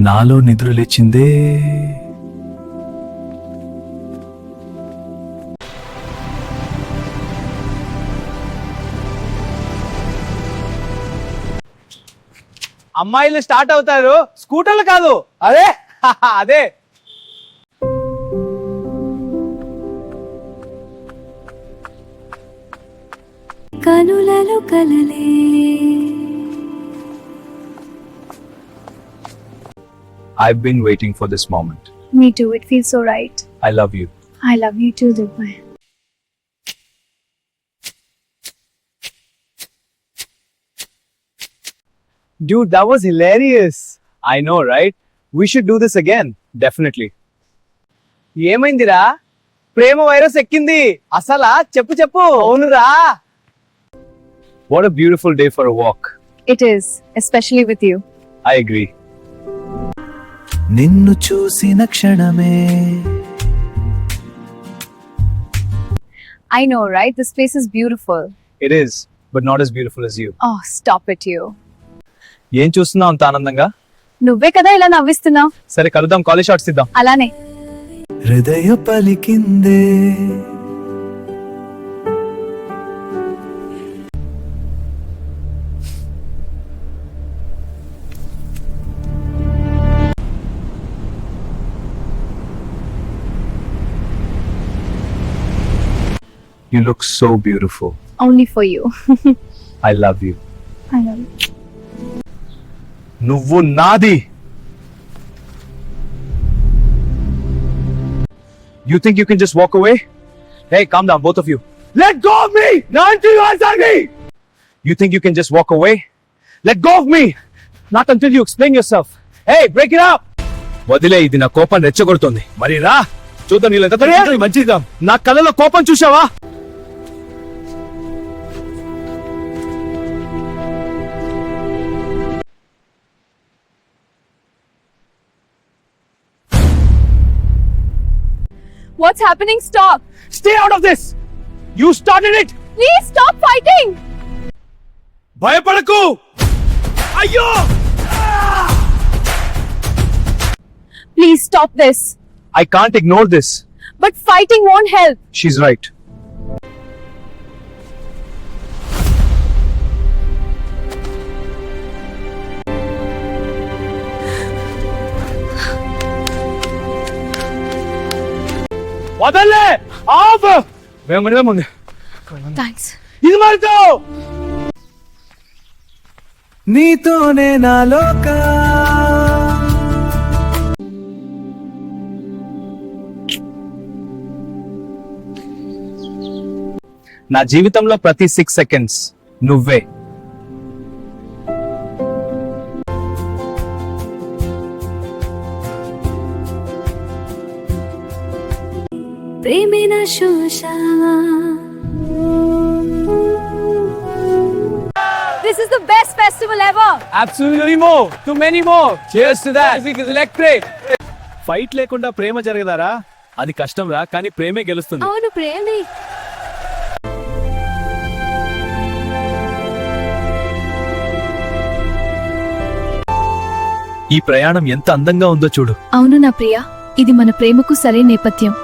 నాలో నిద్రలేచిందే. అమ్మాయిలు స్టార్ట్ అవుతారు, స్కూటర్లు కాదు. అదే అదే కనులలో కలలే. I've been waiting for this moment. Me too, it feels so right. I love you. I love you too, Dubai. dude, that was hilarious. I know, right? We should do this again. Definitely. ఏమైందిరా? ప్రేమ virus ఎక్కింది. అసలా చెప్పు చెప్పు. అవునురా. What a beautiful day for a walk. It is, especially with you. I agree. నిన్ను చూసిన క్షణమే. I know, right? This place is beautiful. It is, but not as beautiful as you. Oh, stop it, you. ఏం చూస్తున్నావు అంత ఆనందంగా? నువ్వే కదా ఇలా నవ్విస్తున్నావు. సరే కలుద్దాం, కాలేజ్ షాట్స్ ఇద్దాం. అలానే. హృదయ పలికిందే. You look so beautiful. Only for you. I love you. I love you. నువ్వు నాది. You think you can just walk away? Hey, calm down, both of you. Let go of me! Not until you answer me! You think you can just walk away? Let go of me! Not until you explain yourself. Hey, break it up! వదిలే, ఇది నా కోపం రెచ్చగొడుతోంది. మరి రా, చూద్దాం నీళ్ళు ఎంత మంచిద్దాం. నా కళ్ళలో కోపం చూసావా? What's happening? Stop. Stay out of this! You started it! Please stop fighting. భయపడకు! అయ్యో! Please stop this. I can't ignore this. But fighting won't help. She's right. వదలే! ఆఫ్! వేముంది. Thanks. ఇది మరితో! నీతోనే నా లోకా. నా జీవితంలో ప్రతి 6 సెకండ్స్ నువ్వే. ప్రేమిన శోష. This is the best festival ever. Absolutely more. Too many more. Cheers to that. Music is electric. Fight లేకుండా ప్రేమ జరగదారా? అది కష్టం రా, కానీ ప్రేమే గెలుస్తుంది. అవును, ప్రేమే. ఈ ప్రయాణం ఎంత అందంగా ఉందో చూడు. అవును నా ప్రియ, ఇది మన ప్రేమకు సరైన నేపథ్యం.